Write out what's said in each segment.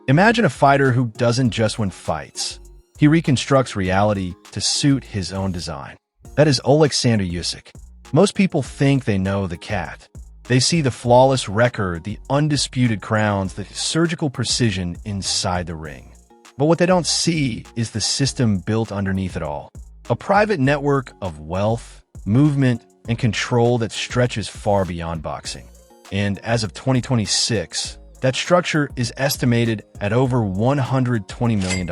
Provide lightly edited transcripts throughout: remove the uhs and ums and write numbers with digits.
Imagine a fighter who doesn't just win fights. He reconstructs reality to suit his own design. That is Oleksandr Usyk. Most people think they know the cat. They see the flawless record, the undisputed crowns, the surgical precision inside the ring. But what they don't see is the system built underneath it all. A private network of wealth, movement, and control that stretches far beyond boxing. And as of 2026, that structure is estimated at over $120 million.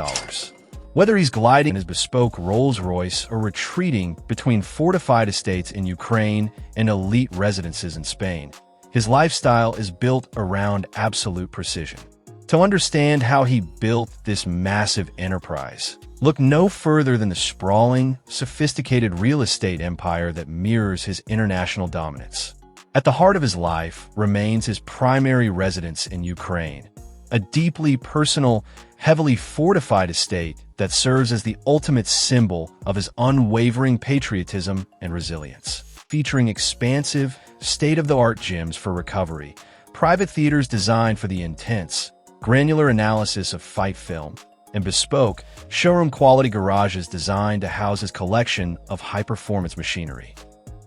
Whether he's gliding in his bespoke Rolls-Royce or retreating between fortified estates in Ukraine and elite residences in Spain, his lifestyle is built around absolute precision. To understand how he built this massive enterprise, look no further than the sprawling, sophisticated real estate empire that mirrors his international dominance. At the heart of his life remains his primary residence in Ukraine, a deeply personal, heavily fortified estate that serves as the ultimate symbol of his unwavering patriotism and resilience. Featuring expansive, state-of-the-art gyms for recovery, private theaters designed for the intense, granular analysis of fight film, and bespoke, showroom-quality garages designed to house his collection of high-performance machinery.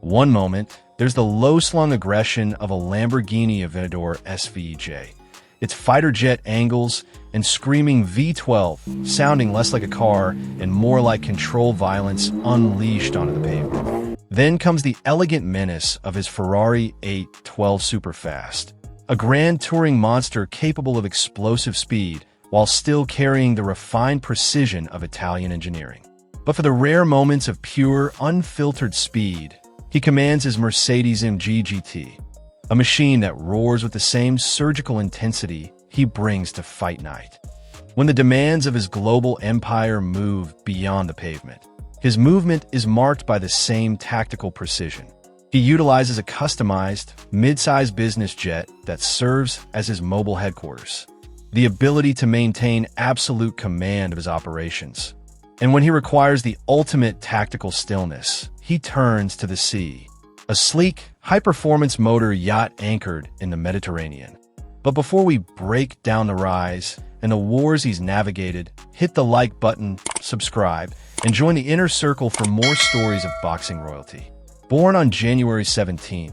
One moment, there's the low-slung aggression of a Lamborghini Aventador SVJ, its fighter jet angles and screaming V12 sounding less like a car and more like controlled violence unleashed onto the pavement. Then comes the elegant menace of his Ferrari 812 Superfast, a grand touring monster capable of explosive speed while still carrying the refined precision of Italian engineering. But for the rare moments of pure, unfiltered speed, he commands his Mercedes-Benz GT, a machine that roars with the same surgical intensity he brings to fight night. When the demands of his global empire move beyond the pavement, his movement is marked by the same tactical precision. He utilizes a customized, mid-sized business jet that serves as his mobile headquarters, the ability to maintain absolute command of his operations. And when he requires the ultimate tactical stillness, he turns to the sea, a sleek, high-performance motor yacht anchored in the Mediterranean. But before we break down the rise and the wars he's navigated, hit the like button, subscribe, and join the inner circle for more stories of boxing royalty. Born on January 17,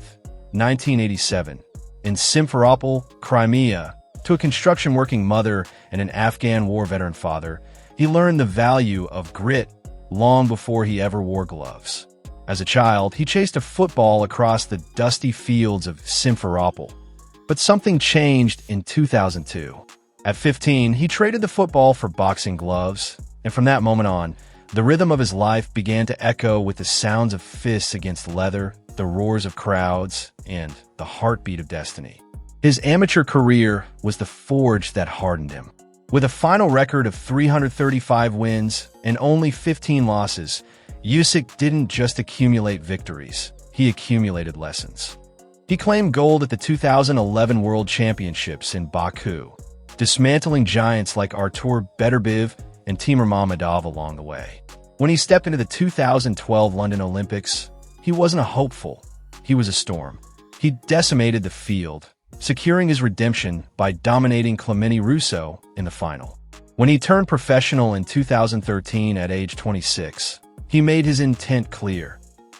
1987, in Simferopol, Crimea, to a construction-working mother and an Afghan war veteran father, he learned the value of grit long before he ever wore gloves. As a child, he chased a football across the dusty fields of Simferopol. But something changed in 2002. At 15, he traded the football for boxing gloves, and from that moment on, the rhythm of his life began to echo with the sounds of fists against leather, the roars of crowds, and the heartbeat of destiny. His amateur career was the forge that hardened him. With a final record of 335 wins and only 15 losses, Usyk didn't just accumulate victories, he accumulated lessons. He claimed gold at the 2011 World Championships in Baku, dismantling giants like Artur Beterbiev and Timur Mammadov along the way. When he stepped into the 2012 London Olympics, he wasn't a hopeful, he was a storm. He decimated the field, securing his redemption by dominating Clemente Russo in the final. When he turned professional in 2013 at age 26, he made his intent clear.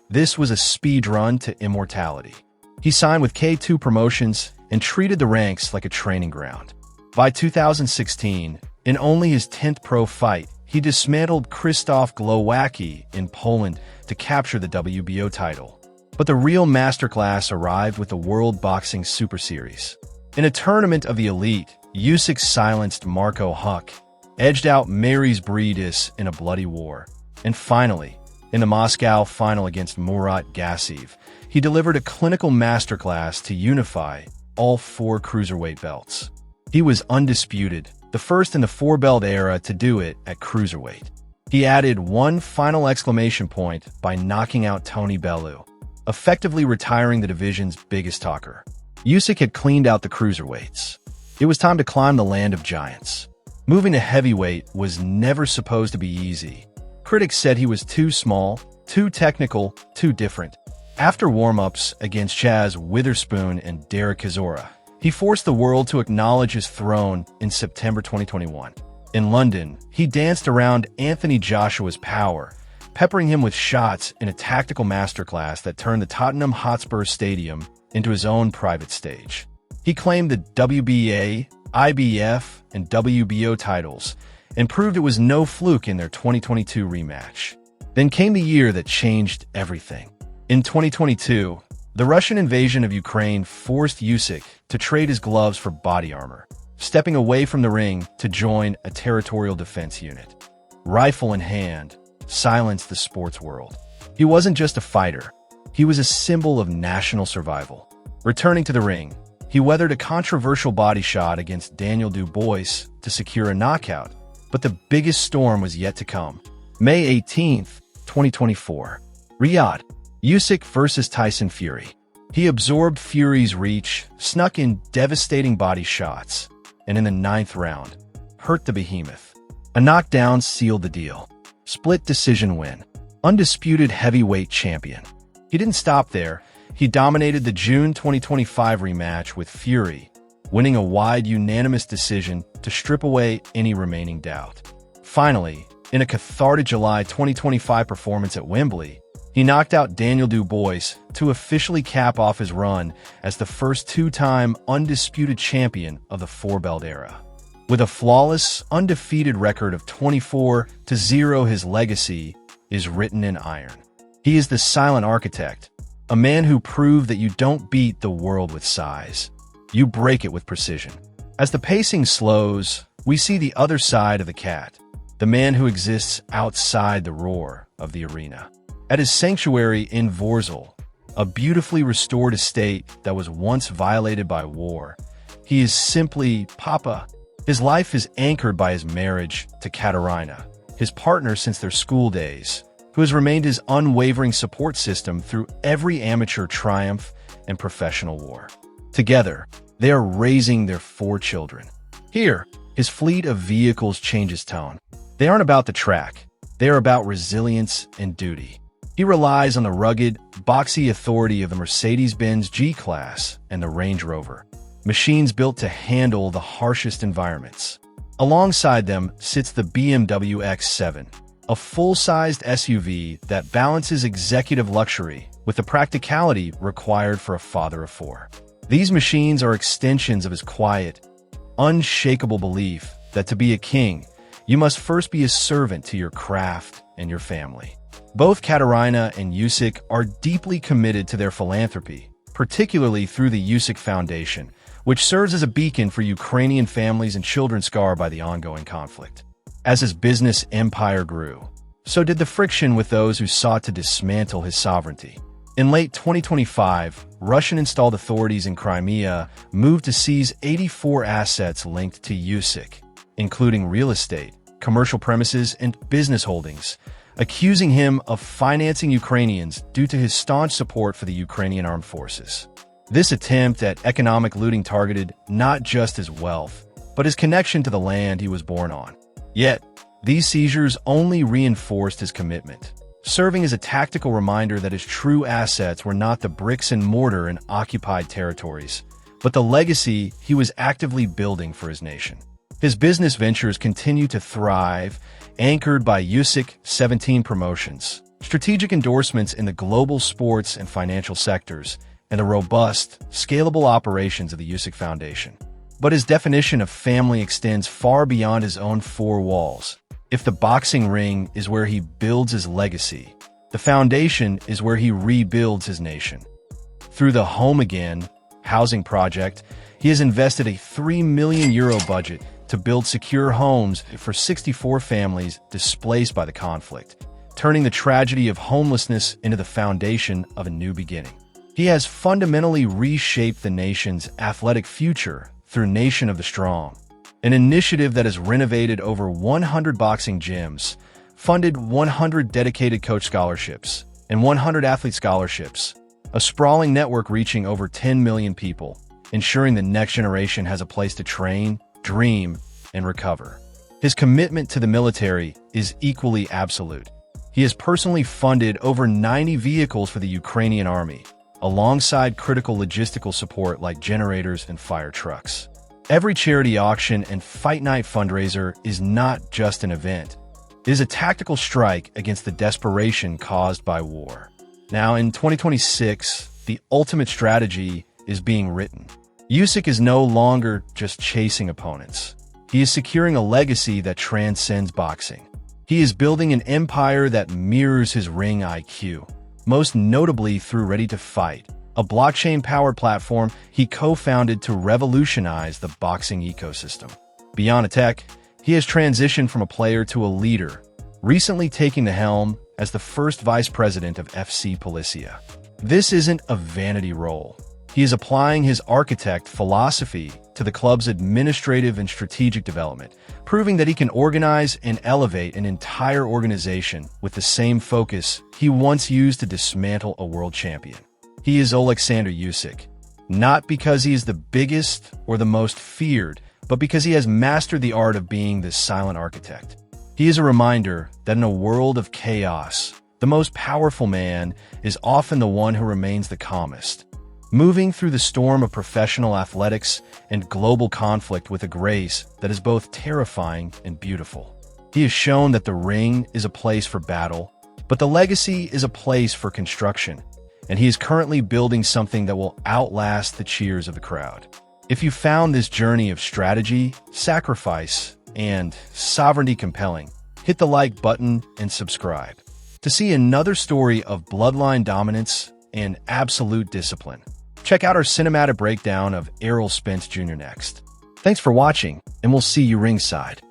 This was a speed run to immortality. He signed with K2 Promotions and treated the ranks like a training ground. By 2016, in only his 10th pro fight, he dismantled Krzysztof Glowacki in Poland to capture the WBO title. But the real masterclass arrived with the World Boxing Super Series. In a tournament of the elite, Usyk silenced Marco Huck, edged out Mary's Breedis in a bloody war. And finally, in the Moscow final against Murat Gassiev, he delivered a clinical masterclass to unify all 4 cruiserweight belts. He was undisputed, the first in the 4-belt era to do it at cruiserweight. He added one final exclamation point by knocking out Tony Bellew, effectively retiring the division's biggest talker. Usyk had cleaned out the cruiserweights. It was time to climb the land of giants. Moving to heavyweight was never supposed to be easy. Critics said he was too small, too technical, too different. After warm-ups against Chaz Witherspoon and Derek Chisora, He forced the world to acknowledge his throne in September 2021. In London, he danced around Anthony Joshua's power, peppering him with shots in a tactical masterclass that turned the Tottenham Hotspur Stadium into his own private stage. He claimed the WBA, IBF, and WBO titles and proved it was no fluke in their 2022 rematch. Then came the year that changed everything. In 2022, the Russian invasion of Ukraine forced Usyk to trade his gloves for body armor, stepping away from the ring to join a territorial defense unit. Rifle in hand, silenced the sports world. He wasn't just a fighter. He was a symbol of national survival. Returning to the ring, he weathered a controversial body shot against Daniel Dubois to secure a knockout, but the biggest storm was yet to come. May 18, 2024. Riyadh. Usyk versus Tyson Fury. He absorbed Fury's reach, snuck in devastating body shots, and in the 9th round, hurt the behemoth. A knockdown sealed the deal. Split decision win. Undisputed heavyweight champion. He didn't stop there. He dominated the June 2025 rematch with Fury, winning a wide unanimous decision to strip away any remaining doubt. Finally, in a cathartic July 2025 performance at Wembley, he knocked out Daniel Dubois to officially cap off his run as the first two-time undisputed champion of the four-belt era. With a flawless, undefeated record of 24-0, his legacy is written in iron. He is the silent architect, a man who proved that you don't beat the world with size. You break it with precision. As the pacing slows, we see the other side of the cat, the man who exists outside the roar of the arena. At his sanctuary in Vorzel, a beautifully restored estate that was once violated by war, he is simply Papa. His life is anchored by his marriage to Katarina, his partner since their school days, who has remained his unwavering support system through every amateur triumph and professional war. Together, they are raising their 4 children. Here, his fleet of vehicles changes tone. They aren't about the track. They are about resilience and duty. He relies on the rugged, boxy authority of the Mercedes-Benz G-Class and the Range Rover, machines built to handle the harshest environments. Alongside them sits the BMW X7, a full-sized SUV that balances executive luxury with the practicality required for a father of 4. These machines are extensions of his quiet, unshakable belief that to be a king, you must first be a servant to your craft and your family. Both Katarina and Usyk are deeply committed to their philanthropy, particularly through the Usyk Foundation, which serves as a beacon for Ukrainian families and children scarred by the ongoing conflict. As his business empire grew, so did the friction with those who sought to dismantle his sovereignty. In late 2025, Russian-installed authorities in Crimea moved to seize 84 assets linked to Usyk, including real estate, commercial premises, and business holdings, accusing him of financing Ukrainians due to his staunch support for the Ukrainian armed forces. This attempt at economic looting targeted not just his wealth, but his connection to the land he was born on. Yet, these seizures only reinforced his commitment, serving as a tactical reminder that his true assets were not the bricks and mortar in occupied territories, but the legacy he was actively building for his nation. His business ventures continue to thrive, anchored by Usyk 17 promotions, strategic endorsements in the global sports and financial sectors, and the robust, scalable operations of the Usyk Foundation. But his definition of family extends far beyond his own 4 walls. If the boxing ring is where he builds his legacy, the foundation is where he rebuilds his nation. Through the Home Again housing project, he has invested a €3 million budget to build secure homes for 64 families displaced by the conflict, turning the tragedy of homelessness into the foundation of a new beginning. He has fundamentally reshaped the nation's athletic future through Nation of the Strong, an initiative that has renovated over 100 boxing gyms, funded 100 dedicated coach scholarships, and 100 athlete scholarships, a sprawling network reaching over 10 million people, ensuring the next generation has a place to train, dream, and recover. His commitment to the military is equally absolute. He has personally funded over 90 vehicles for the Ukrainian army, alongside critical logistical support like generators and fire trucks. Every charity auction and fight night fundraiser is not just an event. It is a tactical strike against the desperation caused by war. Now, in 2026, the ultimate strategy is being written. Usyk is no longer just chasing opponents. He is securing a legacy that transcends boxing. He is building an empire that mirrors his ring IQ, most notably through Ready to Fight, a blockchain-powered platform he co-founded to revolutionize the boxing ecosystem. Beyond tech, he has transitioned from a player to a leader, recently taking the helm as the first vice president of FC Policia. This isn't a vanity role. He is applying his architect philosophy to the club's administrative and strategic development, proving that he can organize and elevate an entire organization with the same focus he once used to dismantle a world champion. He is Oleksandr Usyk, not because he is the biggest or the most feared, but because he has mastered the art of being this silent architect. He is a reminder that in a world of chaos, the most powerful man is often the one who remains the calmest, moving through the storm of professional athletics and global conflict with a grace that is both terrifying and beautiful. He has shown that the ring is a place for battle, but the legacy is a place for construction, and he is currently building something that will outlast the cheers of the crowd. If you found this journey of strategy, sacrifice, and sovereignty compelling, hit the like button and subscribe to see another story of bloodline dominance and absolute discipline. Check out our cinematic breakdown of Errol Spence Jr. next. Thanks for watching, and we'll see you ringside.